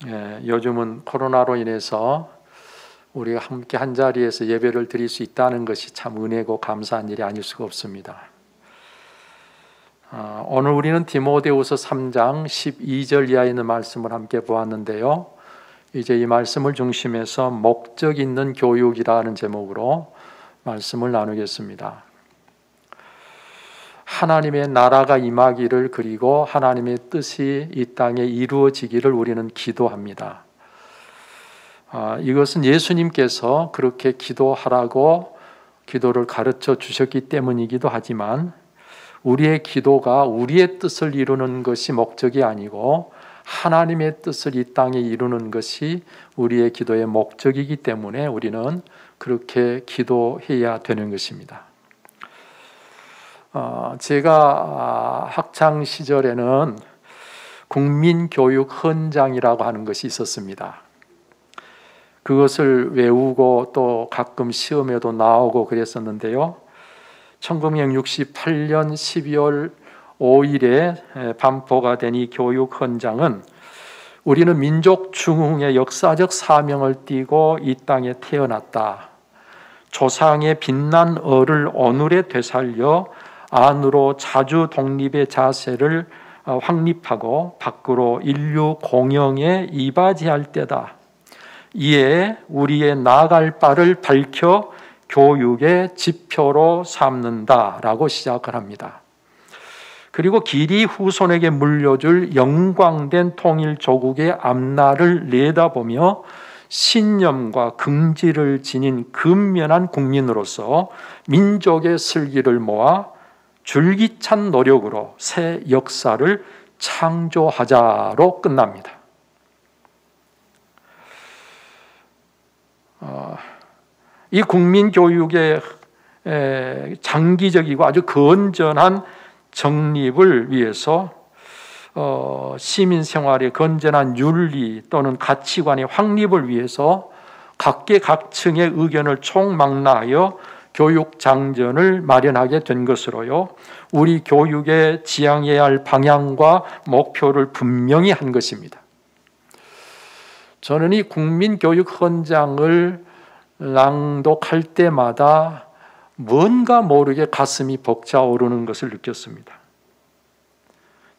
요즘은 코로나로 인해서 우리가 함께 한 자리에서 예배를 드릴 수 있다는 것이 참 은혜고 감사한 일이 아닐 수가 없습니다. 오늘 우리는 디모데후서 3장 12절 이하에 있는 말씀을 함께 보았는데요. 이제 이 말씀을 중심해서 목적 있는 교육이라는 제목으로 말씀을 나누겠습니다. 하나님의 나라가 임하기를, 그리고 하나님의 뜻이 이 땅에 이루어지기를 우리는 기도합니다. 이것은 예수님께서 그렇게 기도하라고 기도를 가르쳐 주셨기 때문이기도 하지만, 우리의 기도가 우리의 뜻을 이루는 것이 목적이 아니고 하나님의 뜻을 이 땅에 이루는 것이 우리의 기도의 목적이기 때문에 우리는 그렇게 기도해야 되는 것입니다. 제가 학창 시절에는 국민교육 헌장이라고 하는 것이 있었습니다. 그것을 외우고 또 가끔 시험에도 나오고 그랬었는데요. 1968년 12월 5일에 반포가 된 이 교육 헌장은, 우리는 민족 중흥의 역사적 사명을 띠고 이 땅에 태어났다. 조상의 빛난 얼을 오늘에 되살려 안으로 자주 독립의 자세를 확립하고 밖으로 인류 공영에 이바지할 때다. 이에 우리의 나아갈 바를 밝혀 교육의 지표로 삼는다라고 시작을 합니다. 그리고 길이 후손에게 물려줄 영광된 통일조국의 앞날을 내다보며 신념과 긍지를 지닌 근면한 국민으로서 민족의 슬기를 모아 줄기찬 노력으로 새 역사를 창조하자로 끝납니다. 이 국민교육의 장기적이고 아주 건전한 정립을 위해서 시민생활의 건전한 윤리 또는 가치관의 확립을 위해서 각계각층의 의견을 총망라하여 교육장전을 마련하게 된 것으로요, 우리 교육에 지향해야 할 방향과 목표를 분명히 한 것입니다. 저는 이 국민교육 헌장을 낭독할 때마다 뭔가 모르게 가슴이 벅차오르는 것을 느꼈습니다.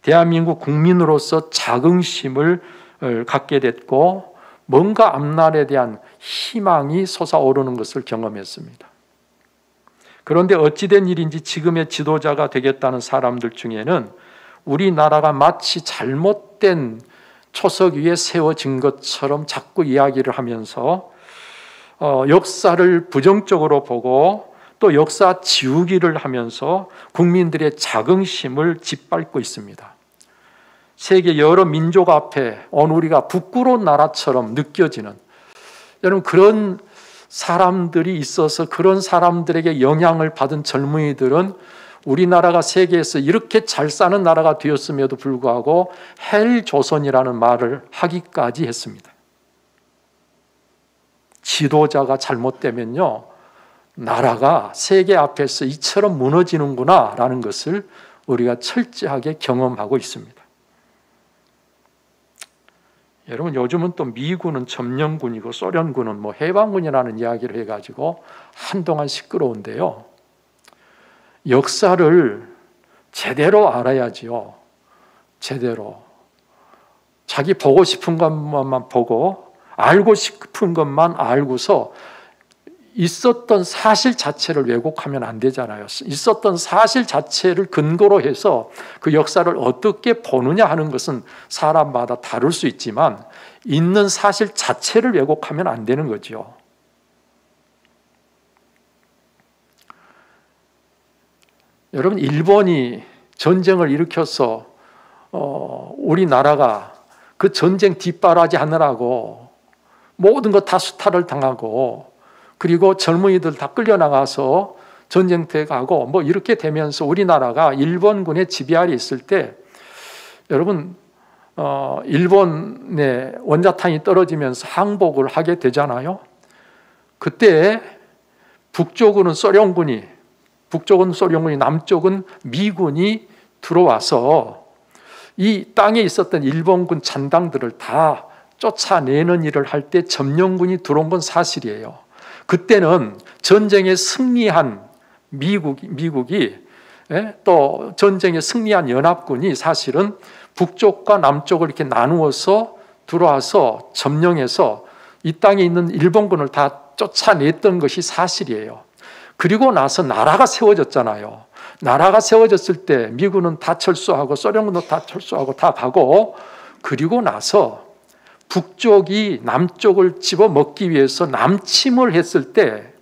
대한민국 국민으로서 자긍심을 갖게 됐고, 뭔가 앞날에 대한 희망이 솟아오르는 것을 경험했습니다. 그런데 어찌된 일인지 지금의 지도자가 되겠다는 사람들 중에는 우리나라가 마치 잘못된 초석 위에 세워진 것처럼 자꾸 이야기를 하면서 역사를 부정적으로 보고 또 역사 지우기를 하면서 국민들의 자긍심을 짓밟고 있습니다. 세계 여러 민족 앞에 오늘 우리가 부끄러운 나라처럼 느껴지는, 여러분, 그런 사람들이 있어서 그런 사람들에게 영향을 받은 젊은이들은 우리나라가 세계에서 이렇게 잘 사는 나라가 되었음에도 불구하고 헬조선이라는 말을 하기까지 했습니다. 지도자가 잘못되면요, 나라가 세계 앞에서 이처럼 무너지는구나 라는 것을 우리가 철저하게 경험하고 있습니다. 여러분, 요즘은 또 미군은 점령군이고 소련군은 해방군이라는 이야기를 해가지고 한동안 시끄러운데요, 역사를 제대로 알아야지요. 제대로 자기 보고 싶은 것만 보고 알고 싶은 것만 알고서 있었던 사실 자체를 왜곡하면 안 되잖아요. 있었던 사실 자체를 근거로 해서 그 역사를 어떻게 보느냐 하는 것은 사람마다 다를 수 있지만, 있는 사실 자체를 왜곡하면 안 되는 거죠. 여러분, 일본이 전쟁을 일으켜서 우리나라가 그 전쟁 뒷바라지 하느라고 모든 것 다 수탈을 당하고, 그리고 젊은이들 다 끌려나가서 전쟁터에 가고 이렇게 되면서 우리나라가 일본군의 지배 아래 있을 때, 여러분, 일본의 원자탄이 떨어지면서 항복을 하게 되잖아요. 그때 북쪽은 소련군이, 남쪽은 미군이 들어와서 이 땅에 있었던 일본군 잔당들을 다 쫓아내는 일을 할 때 점령군이 들어온 건 사실이에요. 그때는 전쟁에 승리한 미국이 또 전쟁에 승리한 연합군이 사실은 북쪽과 남쪽을 이렇게 나누어서 들어와서 점령해서 이 땅에 있는 일본군을 다 쫓아냈던 것이 사실이에요. 그리고 나서 나라가 세워졌잖아요. 나라가 세워졌을 때 미군은 다 철수하고 소련군도 다 철수하고 다 가고, 그리고 나서 북쪽이 남쪽을 집어먹기 위해서 남침을 했을 때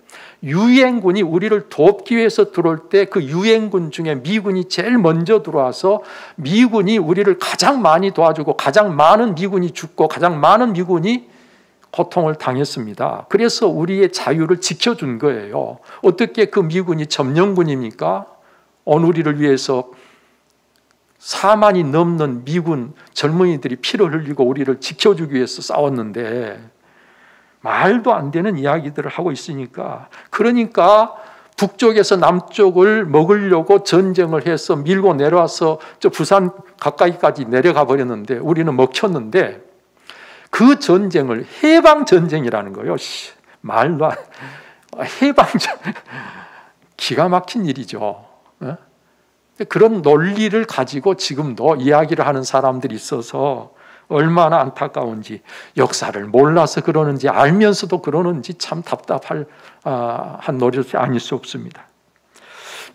유엔군이 우리를 돕기 위해서 들어올 때 그 유엔군 중에 미군이 제일 먼저 들어와서 미군이 우리를 가장 많이 도와주고 가장 많은 미군이 죽고 가장 많은 미군이 고통을 당했습니다. 그래서 우리의 자유를 지켜준 거예요. 어떻게 그 미군이 점령군입니까? 우리를 위해서 4만이 넘는 미군 젊은이들이 피를 흘리고 우리를 지켜주기 위해서 싸웠는데 말도 안 되는 이야기들을 하고 있으니까, 그러니까 북쪽에서 남쪽을 먹으려고 전쟁을 해서 밀고 내려와서 저 부산 가까이까지 내려가 버렸는데 우리는 먹혔는데, 그 전쟁을 해방전쟁이라는 거예요. 말도 안, 해방전 기가 막힌 일이죠. 그런 논리를 가지고 지금도 이야기를 하는 사람들이 있어서 얼마나 안타까운지, 역사를 몰라서 그러는지 알면서도 그러는지 참 답답할 한 노릇이 아닐 수 없습니다.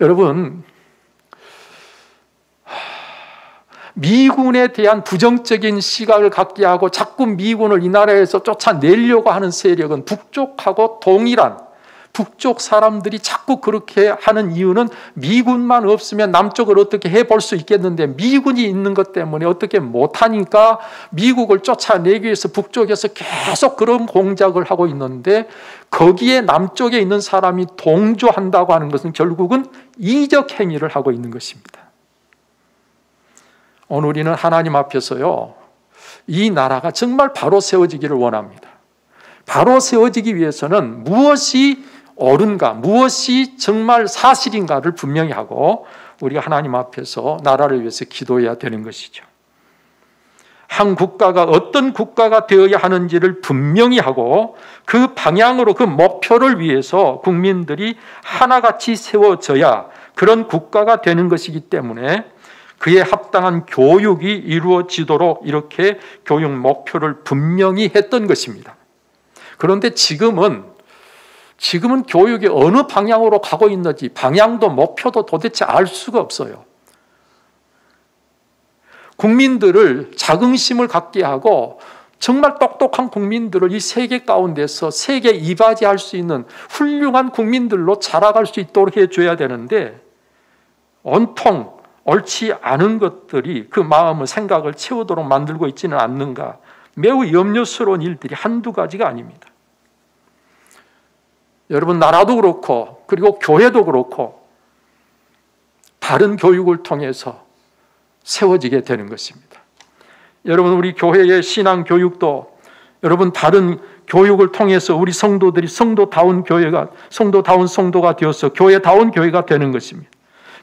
여러분, 미군에 대한 부정적인 시각을 갖게 하고 자꾸 미군을 이 나라에서 쫓아내려고 하는 세력은 북쪽하고 동일한, 북쪽 사람들이 자꾸 그렇게 하는 이유는 미군만 없으면 남쪽을 어떻게 해볼 수 있겠는데 미군이 있는 것 때문에 어떻게 못하니까 미국을 쫓아내기 위해서 북쪽에서 계속 그런 공작을 하고 있는데, 거기에 남쪽에 있는 사람이 동조한다고 하는 것은 결국은 이적 행위를 하고 있는 것입니다. 오늘 우리는 하나님 앞에서요, 이 나라가 정말 바로 세워지기를 원합니다. 바로 세워지기 위해서는 무엇이 옳은가, 무엇이 정말 사실인가를 분명히 하고 우리가 하나님 앞에서 나라를 위해서 기도해야 되는 것이죠. 한 국가가 어떤 국가가 되어야 하는지를 분명히 하고 그 방향으로, 그 목표를 위해서 국민들이 하나같이 세워져야 그런 국가가 되는 것이기 때문에 그에 합당한 교육이 이루어지도록 이렇게 교육 목표를 분명히 했던 것입니다. 그런데 지금은 교육이 어느 방향으로 가고 있는지 방향도 목표도 도대체 알 수가 없어요. 국민들을 자긍심을 갖게 하고 정말 똑똑한 국민들을 이 세계 가운데서 세계 이바지할 수 있는 훌륭한 국민들로 자라갈 수 있도록 해줘야 되는데, 온통 옳지 않은 것들이 그 마음을, 생각을 채우도록 만들고 있지는 않는가, 매우 염려스러운 일들이 한두 가지가 아닙니다. 여러분, 나라도 그렇고 그리고 교회도 그렇고 바른 교육을 통해서 세워지게 되는 것입니다. 여러분, 우리 교회의 신앙 교육도 여러분 바른 교육을 통해서 우리 성도들이 성도다운 성도가 되어서 교회다운 교회가 되는 것입니다.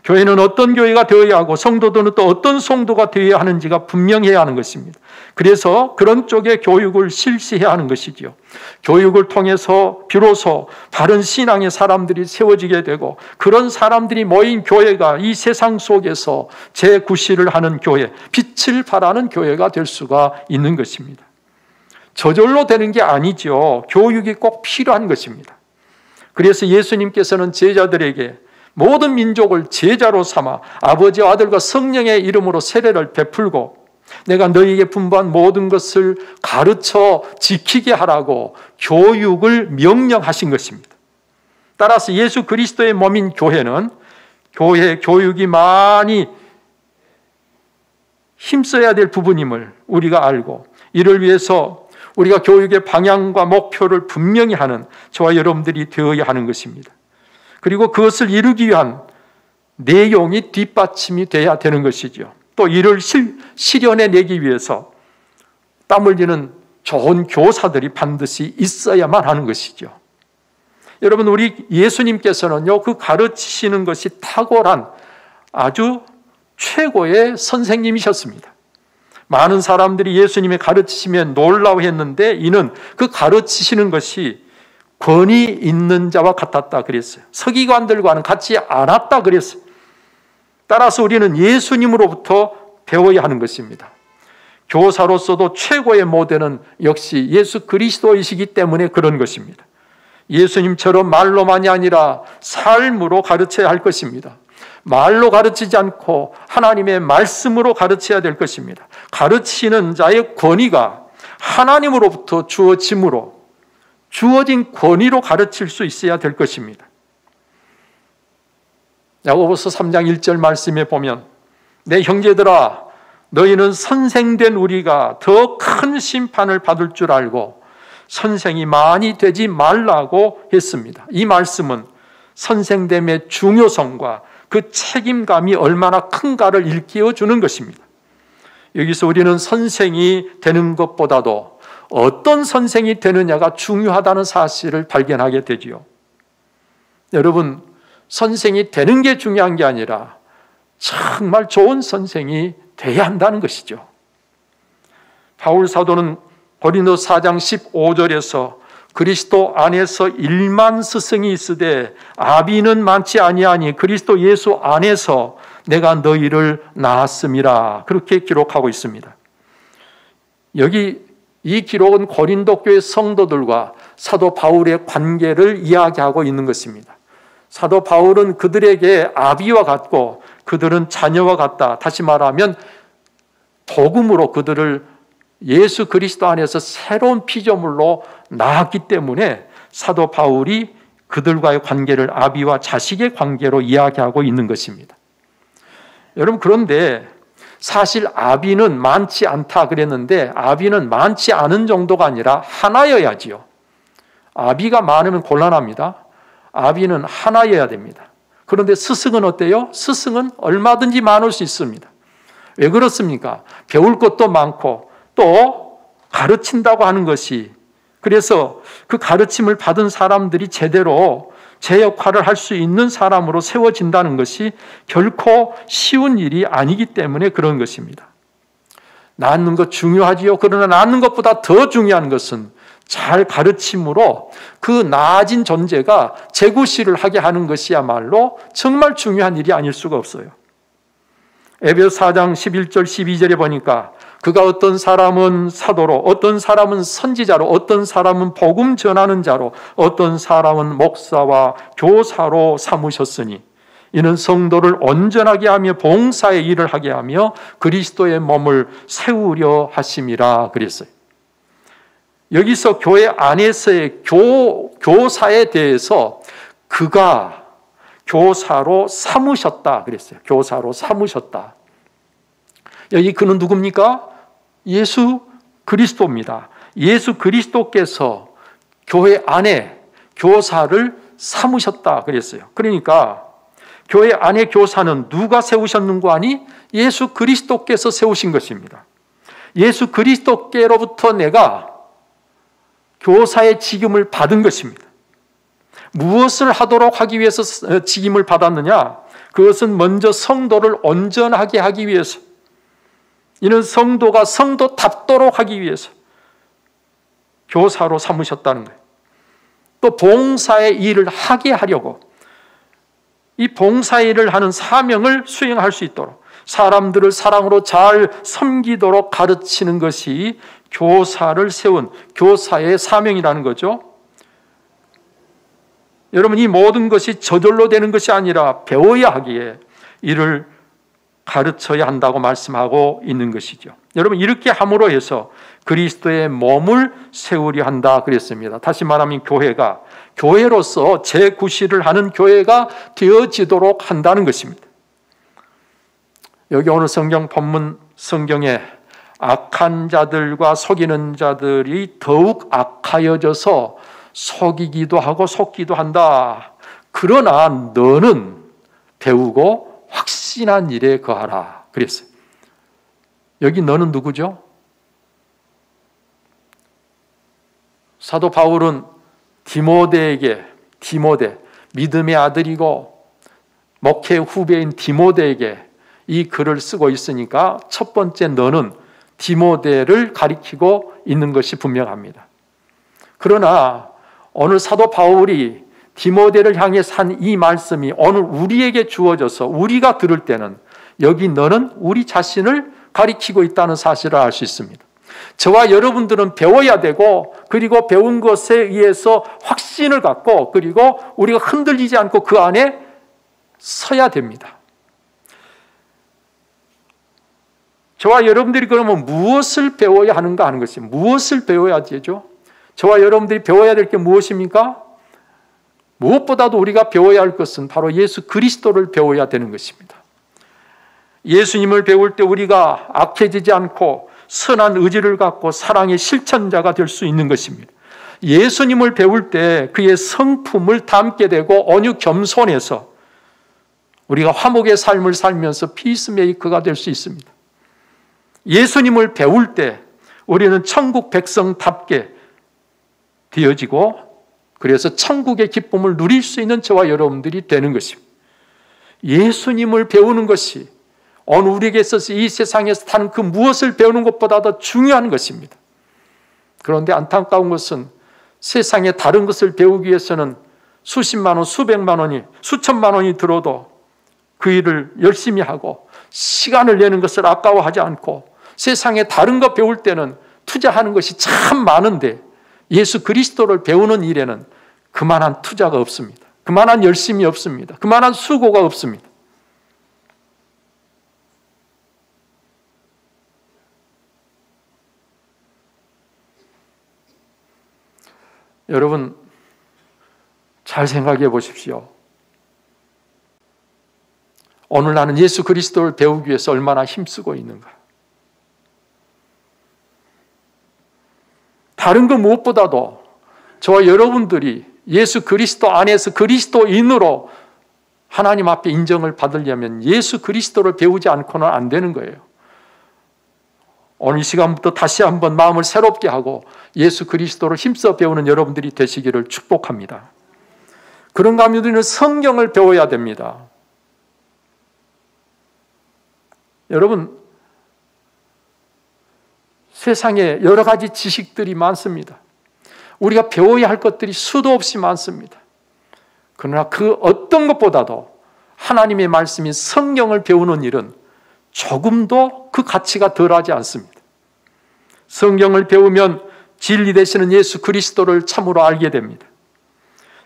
교회는 어떤 교회가 되어야 하고 성도들은 또 어떤 성도가 되어야 하는지가 분명해야 하는 것입니다. 그래서 그런 쪽의 교육을 실시해야 하는 것이죠. 교육을 통해서 비로소 바른 신앙의 사람들이 세워지게 되고, 그런 사람들이 모인 교회가 이 세상 속에서 재구실을 하는 교회, 빛을 발하는 교회가 될 수가 있는 것입니다. 저절로 되는 게 아니죠. 교육이 꼭 필요한 것입니다. 그래서 예수님께서는 제자들에게 모든 민족을 제자로 삼아 아버지와 아들과 성령의 이름으로 세례를 베풀고 내가 너희에게 분부한 모든 것을 가르쳐 지키게 하라고 교육을 명령하신 것입니다. 따라서 예수 그리스도의 몸인 교회는 교회 교육이 많이 힘써야 될 부분임을 우리가 알고, 이를 위해서 우리가 교육의 방향과 목표를 분명히 하는 저와 여러분들이 되어야 하는 것입니다. 그리고 그것을 이루기 위한 내용이 뒷받침이 돼야 되는 것이죠. 또 이를 실현해내기 위해서 땀 흘리는 좋은 교사들이 반드시 있어야만 하는 것이죠. 여러분, 우리 예수님께서는요, 그 가르치시는 것이 탁월한 아주 최고의 선생님이셨습니다. 많은 사람들이 예수님의 가르치심에 놀라워했는데 이는 그 가르치시는 것이 권위 있는 자와 같았다 그랬어요. 서기관들과는 같지 않았다 그랬어요. 따라서 우리는 예수님으로부터 배워야 하는 것입니다. 교사로서도 최고의 모델은 역시 예수 그리스도이시기 때문에 그런 것입니다. 예수님처럼 말로만이 아니라 삶으로 가르쳐야 할 것입니다. 말로 가르치지 않고 하나님의 말씀으로 가르쳐야 될 것입니다. 가르치는 자의 권위가 하나님으로부터 주어짐으로 주어진 권위로 가르칠 수 있어야 될 것입니다. 야고보서 3장 1절 말씀에 보면 내 형제들아 너희는 선생된 우리가 더 큰 심판을 받을 줄 알고 선생이 많이 되지 말라고 했습니다. 이 말씀은 선생됨의 중요성과 그 책임감이 얼마나 큰가를 일깨워 주는 것입니다. 여기서 우리는 선생이 되는 것보다도 어떤 선생이 되느냐가 중요하다는 사실을 발견하게 되지요. 여러분, 선생이 되는 게 중요한 게 아니라 정말 좋은 선생이 돼야 한다는 것이죠. 바울 사도는 고린도 4장 15절에서 그리스도 안에서 1만 스승이 있으되 아비는 많지 아니하니 그리스도 예수 안에서 내가 너희를 낳았음이라 그렇게 기록하고 있습니다. 여기 이 기록은 고린도 교회 성도들과 사도 바울의 관계를 이야기하고 있는 것입니다. 사도 바울은 그들에게 아비와 같고 그들은 자녀와 같다. 다시 말하면 복음으로 그들을 예수 그리스도 안에서 새로운 피조물로 낳았기 때문에 사도 바울이 그들과의 관계를 아비와 자식의 관계로 이야기하고 있는 것입니다. 여러분, 그런데 사실 아비는 많지 않다 그랬는데 아비는 많지 않은 정도가 아니라 하나여야지요. 아비가 많으면 곤란합니다. 아비는 하나여야 됩니다. 그런데 스승은 어때요? 스승은 얼마든지 많을 수 있습니다. 왜 그렇습니까? 배울 것도 많고 또 가르친다고 하는 것이, 그래서 그 가르침을 받은 사람들이 제대로 제 역할을 할 수 있는 사람으로 세워진다는 것이 결코 쉬운 일이 아니기 때문에 그런 것입니다. 낳는 것 중요하지요. 그러나 낳는 것보다 더 중요한 것은 잘 가르침으로 그 나아진 존재가 재구시를 하게 하는 것이야말로 정말 중요한 일이 아닐 수가 없어요. 에베소 4장 11절 12절에 보니까 그가 어떤 사람은 사도로, 어떤 사람은 선지자로, 어떤 사람은 복음 전하는 자로, 어떤 사람은 목사와 교사로 삼으셨으니 이는 성도를 온전하게 하며 봉사의 일을 하게 하며 그리스도의 몸을 세우려 하심이라 그랬어요. 여기서 교회 안에서의 교사에 대해서 그가 교사로 삼으셨다 그랬어요. 교사로 삼으셨다. 여기 그는 누굽니까? 예수 그리스도입니다. 예수 그리스도께서 교회 안에 교사를 삼으셨다 그랬어요. 그러니까 교회 안에 교사는 누가 세우셨는고 하니 예수 그리스도께서 세우신 것입니다. 예수 그리스도께로부터 내가 교사의 직임을 받은 것입니다. 무엇을 하도록 하기 위해서 직임을 받았느냐? 그것은 먼저 성도를 온전하게 하기 위해서, 이는 성도가 성도답도록 하기 위해서 교사로 삼으셨다는 거예요. 또 봉사의 일을 하게 하려고, 이 봉사의 일을 하는 사명을 수행할 수 있도록 사람들을 사랑으로 잘 섬기도록 가르치는 것이 교사를 세운 교사의 사명이라는 거죠. 여러분, 이 모든 것이 저절로 되는 것이 아니라 배워야 하기에 이를 가르쳐야 한다고 말씀하고 있는 것이죠. 여러분, 이렇게 함으로 해서 그리스도의 몸을 세우려 한다 그랬습니다. 다시 말하면 교회가 교회로서 재구실을 하는 교회가 되어지도록 한다는 것입니다. 여기 오늘 성경 본문 성경에 악한 자들과 속이는 자들이 더욱 악하여져서 속이기도 하고 속기도 한다. 그러나 너는 배우고 확신한 일에 거하라 그랬어요. 여기 너는 누구죠? 사도 바울은 디모데, 믿음의 아들이고 목회 후배인 디모데에게 이 글을 쓰고 있으니까 첫 번째 너는 디모데를 가리키고 있는 것이 분명합니다. 그러나 오늘 사도 바울이 디모데를 향해 한 이 말씀이 오늘 우리에게 주어져서 우리가 들을 때는 여기 너는 우리 자신을 가리키고 있다는 사실을 알 수 있습니다. 저와 여러분들은 배워야 되고, 그리고 배운 것에 의해서 확신을 갖고, 그리고 우리가 흔들리지 않고 그 안에 서야 됩니다. 저와 여러분들이 그러면 무엇을 배워야 하는가 하는 것이, 무엇을 배워야 되죠? 저와 여러분들이 배워야 될 게 무엇입니까? 무엇보다도 우리가 배워야 할 것은 바로 예수 그리스도를 배워야 되는 것입니다. 예수님을 배울 때 우리가 악해지지 않고 선한 의지를 갖고 사랑의 실천자가 될 수 있는 것입니다. 예수님을 배울 때 그의 성품을 담게 되고 온유 겸손해서 우리가 화목의 삶을 살면서 피스메이커가 될 수 있습니다. 예수님을 배울 때 우리는 천국 백성답게 되어지고, 그래서 천국의 기쁨을 누릴 수 있는 저와 여러분들이 되는 것입니다. 예수님을 배우는 것이 오늘 우리에게 있어서 이 세상에서 타는 그 무엇을 배우는 것보다도 중요한 것입니다. 그런데 안타까운 것은 세상에 다른 것을 배우기 위해서는 수십만 원, 수백만 원이, 수천만 원이 들어도 그 일을 열심히 하고 시간을 내는 것을 아까워하지 않고 세상에 다른 거 배울 때는 투자하는 것이 참 많은데 예수 그리스도를 배우는 일에는 그만한 투자가 없습니다. 그만한 열심이 없습니다. 그만한 수고가 없습니다. 여러분, 잘 생각해 보십시오. 오늘 나는 예수 그리스도를 배우기 위해서 얼마나 힘쓰고 있는가. 다른 것 무엇보다도 저와 여러분들이 예수 그리스도 안에서 그리스도인으로 하나님 앞에 인정을 받으려면 예수 그리스도를 배우지 않고는 안 되는 거예요. 오늘 이 시간부터 다시 한번 마음을 새롭게 하고 예수 그리스도를 힘써 배우는 여러분들이 되시기를 축복합니다. 그런가 하면 우리는 성경을 배워야 됩니다. 여러분, 세상에 여러 가지 지식들이 많습니다. 우리가 배워야 할 것들이 수도 없이 많습니다. 그러나 그 어떤 것보다도 하나님의 말씀인 성경을 배우는 일은 조금도 그 가치가 덜하지 않습니다. 성경을 배우면 진리 되시는 예수 그리스도를 참으로 알게 됩니다.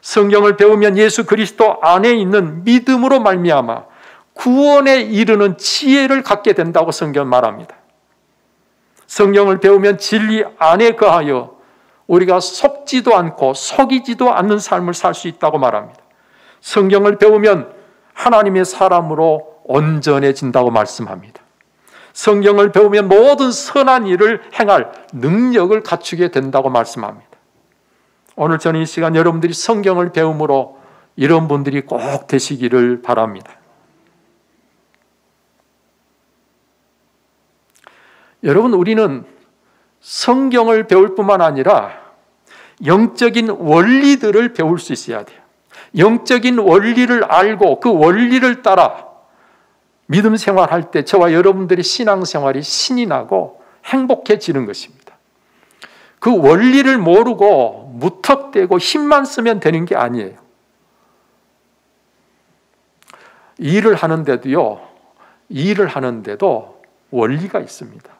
성경을 배우면 예수 그리스도 안에 있는 믿음으로 말미암아 구원에 이르는 지혜를 갖게 된다고 성경은 말합니다. 성경을 배우면 진리 안에 거하여 우리가 속지도 않고 속이지도 않는 삶을 살 수 있다고 말합니다. 성경을 배우면 하나님의 사람으로 온전해진다고 말씀합니다. 성경을 배우면 모든 선한 일을 행할 능력을 갖추게 된다고 말씀합니다. 오늘 저는 이 시간 여러분들이 성경을 배움으로 이런 분들이 꼭 되시기를 바랍니다. 여러분, 우리는 성경을 배울 뿐만 아니라 영적인 원리들을 배울 수 있어야 돼요. 영적인 원리를 알고 그 원리를 따라 믿음 생활할 때 저와 여러분들의 신앙생활이 신이 나고 행복해지는 것입니다. 그 원리를 모르고 무턱대고 힘만 쓰면 되는 게 아니에요. 일을 하는데도 원리가 있습니다.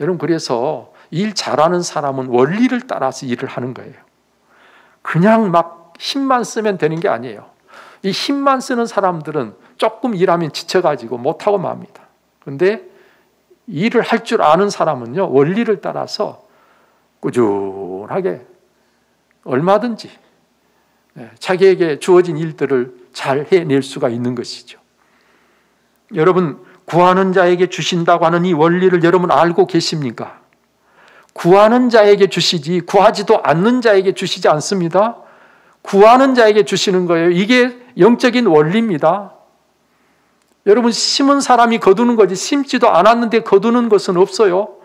여러분, 그래서 일 잘하는 사람은 원리를 따라서 일을 하는 거예요. 그냥 막 힘만 쓰면 되는 게 아니에요. 이 힘만 쓰는 사람들은 조금 일하면 지쳐가지고 못하고 맙니다. 그런데 일을 할 줄 아는 사람은요, 원리를 따라서 꾸준하게 얼마든지 자기에게 주어진 일들을 잘 해낼 수가 있는 것이죠. 여러분, 구하는 자에게 주신다고 하는 이 원리를 여러분 알고 계십니까? 구하는 자에게 주시지 구하지도 않는 자에게 주시지 않습니다. 구하는 자에게 주시는 거예요. 이게 영적인 원리입니다. 여러분, 심은 사람이 거두는 거지 심지도 않았는데 거두는 것은 없어요.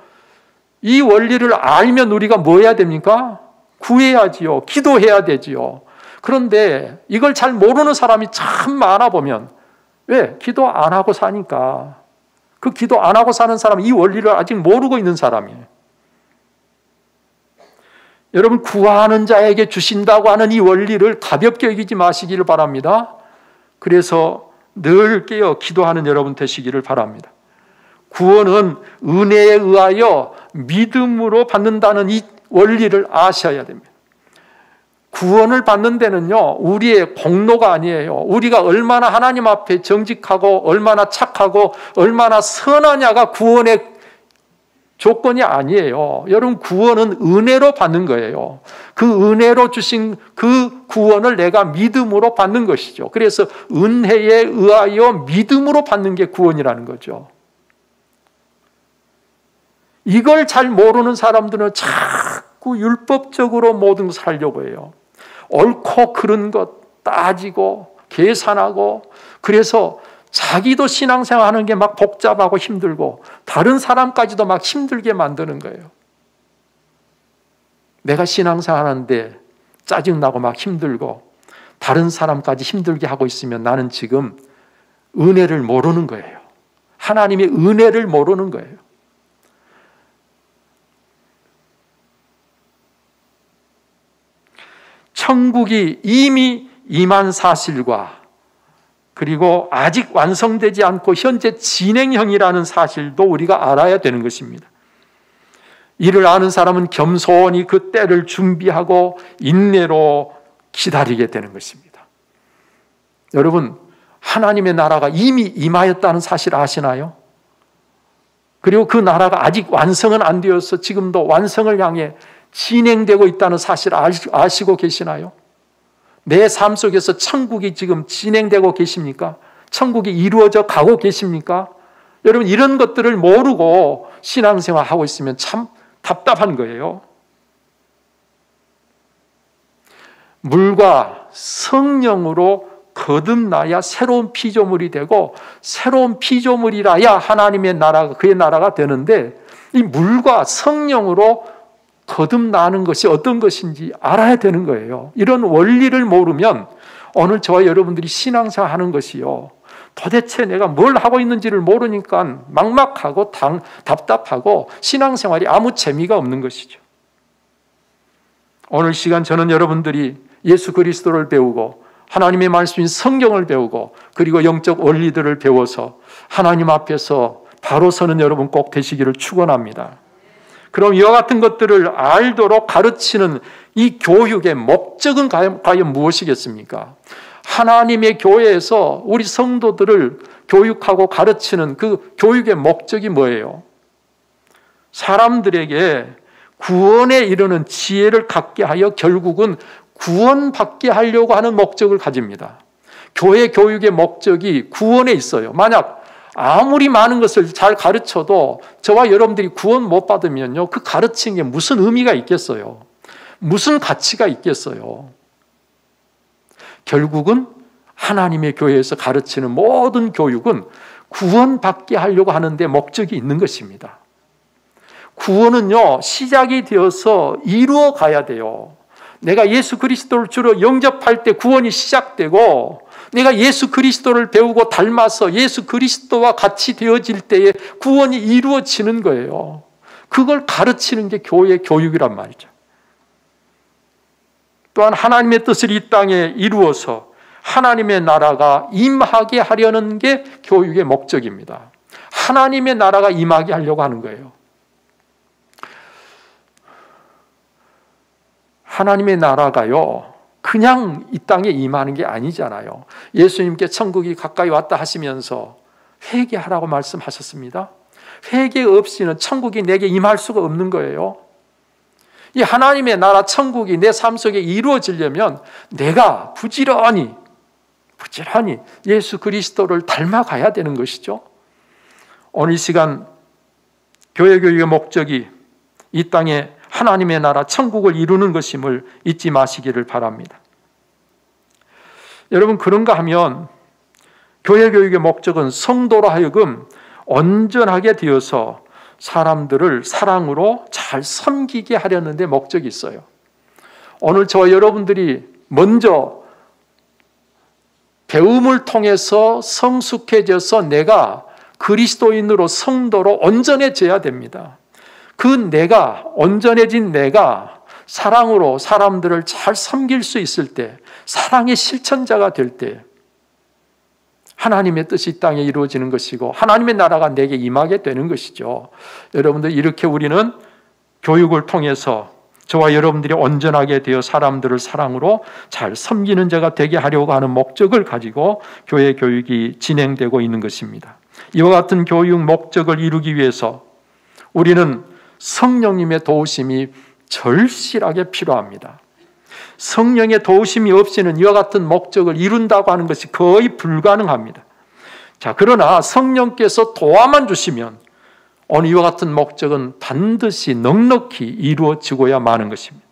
이 원리를 알면 우리가 뭐 해야 됩니까? 구해야지요. 기도해야 되지요. 그런데 이걸 잘 모르는 사람이 참 많아 보면 왜? 기도 안 하고 사니까. 그 기도 안 하고 사는 사람은 이 원리를 아직 모르고 있는 사람이에요. 여러분, 구하는 자에게 주신다고 하는 이 원리를 가볍게 여기지 마시기를 바랍니다. 그래서 늘 깨어 기도하는 여러분 되시기를 바랍니다. 구원은 은혜에 의하여 믿음으로 받는다는 이 원리를 아셔야 됩니다. 구원을 받는 데는요, 우리의 공로가 아니에요. 우리가 얼마나 하나님 앞에 정직하고 얼마나 착하고 얼마나 선하냐가 구원의 조건이 아니에요. 여러분, 구원은 은혜로 받는 거예요. 그 은혜로 주신 그 구원을 내가 믿음으로 받는 것이죠. 그래서 은혜에 의하여 믿음으로 받는 게 구원이라는 거죠. 이걸 잘 모르는 사람들은 자꾸 율법적으로 모든 것을 하려고 해요. 옳고 그른 것 따지고 계산하고, 그래서 자기도 신앙생활하는 게 막 복잡하고 힘들고 다른 사람까지도 막 힘들게 만드는 거예요. 내가 신앙생활하는데 짜증나고 막 힘들고 다른 사람까지 힘들게 하고 있으면 나는 지금 은혜를 모르는 거예요. 하나님의 은혜를 모르는 거예요. 천국이 이미 임한 사실과 그리고 아직 완성되지 않고 현재 진행형이라는 사실도 우리가 알아야 되는 것입니다. 이를 아는 사람은 겸손히 그 때를 준비하고 인내로 기다리게 되는 것입니다. 여러분, 하나님의 나라가 이미 임하였다는 사실 아시나요? 그리고 그 나라가 아직 완성은 안 되어서 지금도 완성을 향해 진행되고 있다는 사실 아시고 계시나요? 내 삶 속에서 천국이 지금 진행되고 계십니까? 천국이 이루어져 가고 계십니까? 여러분, 이런 것들을 모르고 신앙생활 하고 있으면 참 답답한 거예요. 물과 성령으로 거듭나야 새로운 피조물이 되고, 새로운 피조물이라야 하나님의 나라가, 그의 나라가 되는데, 이 물과 성령으로 거듭나는 것이 어떤 것인지 알아야 되는 거예요. 이런 원리를 모르면 오늘 저와 여러분들이 신앙생활 하는 것이요, 도대체 내가 뭘 하고 있는지를 모르니까 막막하고 답답하고 신앙생활이 아무 재미가 없는 것이죠. 오늘 시간 저는 여러분들이 예수 그리스도를 배우고 하나님의 말씀인 성경을 배우고 그리고 영적 원리들을 배워서 하나님 앞에서 바로 서는 여러분 꼭 되시기를 축원합니다. 그럼 이와 같은 것들을 알도록 가르치는 이 교육의 목적은 과연 무엇이겠습니까? 하나님의 교회에서 우리 성도들을 교육하고 가르치는 그 교육의 목적이 뭐예요? 사람들에게 구원에 이르는 지혜를 갖게 하여 결국은 구원받게 하려고 하는 목적을 가집니다. 교회 교육의 목적이 구원에 있어요. 만약 아무리 많은 것을 잘 가르쳐도 저와 여러분들이 구원 못 받으면요, 그 가르치는 게 무슨 의미가 있겠어요? 무슨 가치가 있겠어요? 결국은 하나님의 교회에서 가르치는 모든 교육은 구원받게 하려고 하는데 목적이 있는 것입니다. 구원은요, 시작이 되어서 이루어 가야 돼요. 내가 예수 그리스도를 주로 영접할 때 구원이 시작되고, 내가 예수 그리스도를 배우고 닮아서 예수 그리스도와 같이 되어질 때에 구원이 이루어지는 거예요. 그걸 가르치는 게 교회의 교육이란 말이죠. 또한 하나님의 뜻을 이 땅에 이루어서 하나님의 나라가 임하게 하려는 게 교육의 목적입니다. 하나님의 나라가 임하게 하려고 하는 거예요. 하나님의 나라가요, 그냥 이 땅에 임하는 게 아니잖아요. 예수님께 천국이 가까이 왔다 하시면서 회개하라고 말씀하셨습니다. 회개 없이는 천국이 내게 임할 수가 없는 거예요. 이 하나님의 나라 천국이 내 삶 속에 이루어지려면 내가 부지런히 예수 그리스도를 닮아가야 되는 것이죠. 오늘 이 시간 교회 교육의 목적이 이 땅에 하나님의 나라 천국을 이루는 것임을 잊지 마시기를 바랍니다. 여러분, 그런가 하면 교회 교육의 목적은 성도로 하여금 온전하게 되어서 사람들을 사랑으로 잘 섬기게 하려는 데 목적이 있어요. 오늘 저와 여러분들이 먼저 배움을 통해서 성숙해져서 내가 그리스도인으로 성도로 온전해져야 됩니다. 그 내가 온전해진 내가 사랑으로 사람들을 잘 섬길 수 있을 때, 사랑의 실천자가 될 때 하나님의 뜻이 땅에 이루어지는 것이고 하나님의 나라가 내게 임하게 되는 것이죠. 여러분들, 이렇게 우리는 교육을 통해서 저와 여러분들이 온전하게 되어 사람들을 사랑으로 잘 섬기는 자가 되게 하려고 하는 목적을 가지고 교회 교육이 진행되고 있는 것입니다. 이와 같은 교육 목적을 이루기 위해서 우리는 성령님의 도우심이 절실하게 필요합니다. 성령의 도우심이 없이는 이와 같은 목적을 이룬다고 하는 것이 거의 불가능합니다. 자, 그러나 성령께서 도와만 주시면 오늘 이와 같은 목적은 반드시 넉넉히 이루어지고야 마는 것입니다.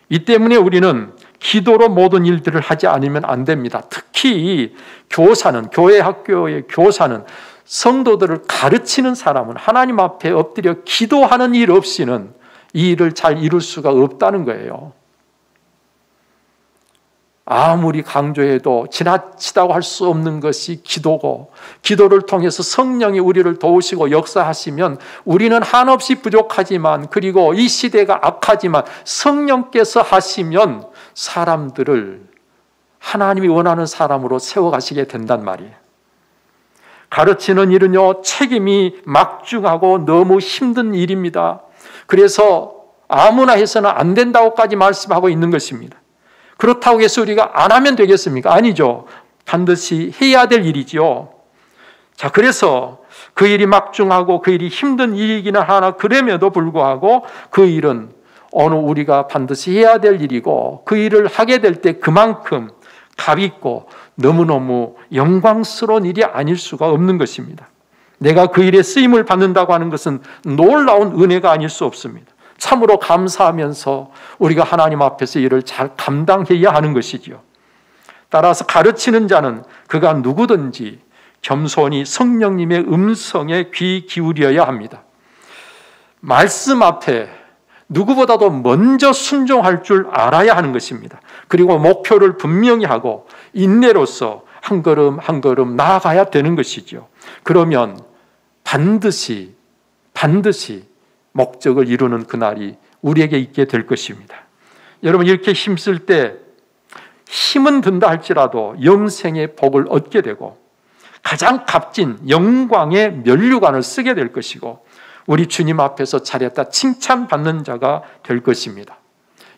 이 때문에 우리는 기도로 모든 일들을 하지 않으면 안 됩니다. 특히 교사는, 교회 학교의 교사는, 성도들을 가르치는 사람은 하나님 앞에 엎드려 기도하는 일 없이는 이 일을 잘 이룰 수가 없다는 거예요. 아무리 강조해도 지나치다고 할 수 없는 것이 기도고, 기도를 통해서 성령이 우리를 도우시고 역사하시면 우리는 한없이 부족하지만, 그리고 이 시대가 악하지만 성령께서 하시면 사람들을 하나님이 원하는 사람으로 세워가시게 된단 말이에요. 가르치는 일은요, 책임이 막중하고 너무 힘든 일입니다. 그래서 아무나 해서는 안 된다고까지 말씀하고 있는 것입니다. 그렇다고 해서 우리가 안 하면 되겠습니까? 아니죠. 반드시 해야 될 일이지요. 자, 그래서 그 일이 막중하고 그 일이 힘든 일이기는 하나, 그럼에도 불구하고 그 일은 오늘 우리가 반드시 해야 될 일이고, 그 일을 하게 될 때 그만큼 값있고 너무너무 영광스러운 일이 아닐 수가 없는 것입니다. 내가 그 일에 쓰임을 받는다고 하는 것은 놀라운 은혜가 아닐 수 없습니다. 참으로 감사하면서 우리가 하나님 앞에서 일을 잘 감당해야 하는 것이지요. 따라서 가르치는 자는 그가 누구든지 겸손히 성령님의 음성에 귀 기울여야 합니다. 말씀 앞에 누구보다도 먼저 순종할 줄 알아야 하는 것입니다. 그리고 목표를 분명히 하고 인내로서 한 걸음 한 걸음 나아가야 되는 것이죠. 그러면 반드시 목적을 이루는 그날이 우리에게 있게 될 것입니다. 여러분, 이렇게 힘쓸 때 힘은 든다 할지라도 영생의 복을 얻게 되고 가장 값진 영광의 면류관을 쓰게 될 것이고 우리 주님 앞에서 차렸다 칭찬받는 자가 될 것입니다.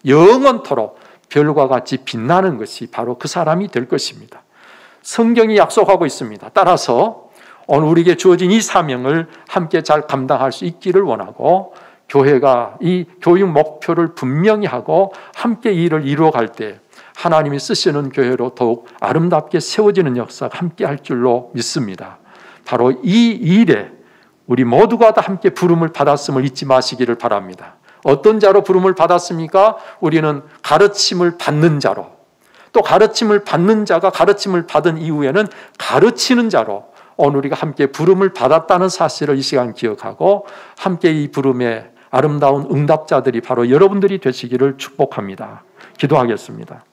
영원토록 별과 같이 빛나는 것이 바로 그 사람이 될 것입니다. 성경이 약속하고 있습니다. 따라서 오늘 우리에게 주어진 이 사명을 함께 잘 감당할 수 있기를 원하고, 교회가 이 교육 목표를 분명히 하고 함께 이 일을 이루어갈 때 하나님이 쓰시는 교회로 더욱 아름답게 세워지는 역사가 함께 할 줄로 믿습니다. 바로 이 일에 우리 모두가 다 함께 부름을 받았음을 잊지 마시기를 바랍니다. 어떤 자로 부름을 받았습니까? 우리는 가르침을 받는 자로, 또 가르침을 받는 자가 가르침을 받은 이후에는 가르치는 자로 오늘 우리가 함께 부름을 받았다는 사실을 이 시간 기억하고 함께 이 부름의 아름다운 응답자들이 바로 여러분들이 되시기를 축복합니다. 기도하겠습니다.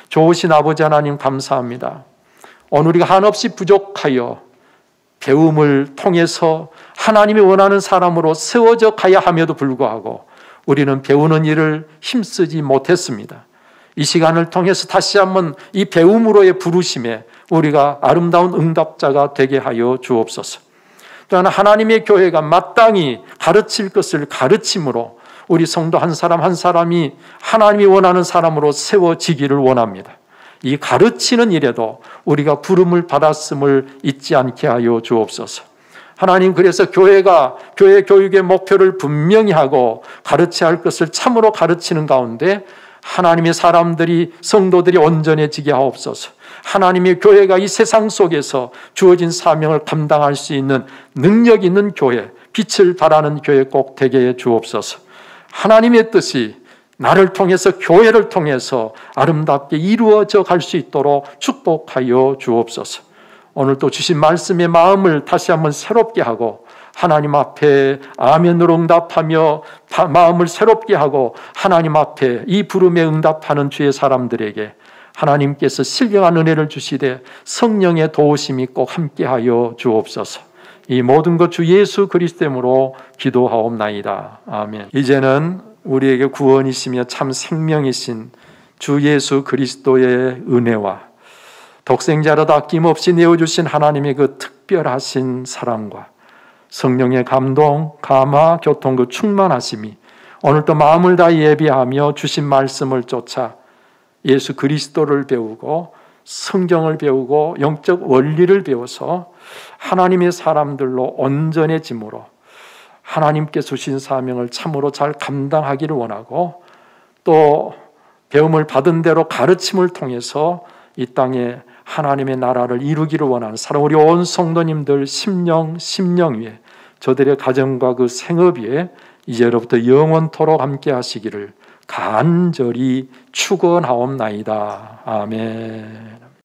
좋으신 아버지 하나님, 감사합니다. 오늘 우리가 한없이 부족하여 배움을 통해서 하나님이 원하는 사람으로 세워져 가야 함에도 불구하고 우리는 배우는 일을 힘쓰지 못했습니다. 이 시간을 통해서 다시 한번 이 배움으로의 부르심에 우리가 아름다운 응답자가 되게 하여 주옵소서. 또한 하나님의 교회가 마땅히 가르칠 것을 가르침으로 우리 성도 한 사람 한 사람이 하나님이 원하는 사람으로 세워지기를 원합니다. 이 가르치는 일에도 우리가 부름을 받았음을 잊지 않게 하여 주옵소서. 하나님, 그래서 교회가 교회 교육의 목표를 분명히 하고 가르쳐야 할 것을 참으로 가르치는 가운데 하나님의 사람들이, 성도들이 온전해지게 하옵소서. 하나님의 교회가 이 세상 속에서 주어진 사명을 감당할 수 있는 능력 있는 교회, 빛을 발하는 교회 꼭 되게 해 주옵소서. 하나님의 뜻이 나를 통해서, 교회를 통해서 아름답게 이루어져 갈 수 있도록 축복하여 주옵소서. 오늘 또 주신 말씀의 마음을 다시 한번 새롭게 하고 하나님 앞에 아멘으로 응답하며 마음을 새롭게 하고 하나님 앞에 이 부름에 응답하는 주의 사람들에게 하나님께서 신령한 은혜를 주시되 성령의 도우심이 꼭 함께하여 주옵소서. 이 모든 것 주 예수 그리스도로 기도하옵나이다. 아멘. 이제는 우리에게 구원이시며 참 생명이신 주 예수 그리스도의 은혜와 독생자로도 아낌없이 내어주신 하나님의 그 특별하신 사랑과 성령의 감동, 감화, 교통 그 충만하심이 오늘도 마음을 다해 예비하며 주신 말씀을 쫓아 예수 그리스도를 배우고 성경을 배우고 영적 원리를 배워서 하나님의 사람들로 온전해짐으로 하나님께서 주신 사명을 참으로 잘 감당하기를 원하고 또 배움을 받은 대로 가르침을 통해서 이 땅에 하나님의 나라를 이루기를 원하는 사랑 우리 온 성도님들 심령 위에 저들의 가정과 그 생업 위에 이제로부터 영원토록 함께 하시기를 간절히 축원하옵나이다. 아멘.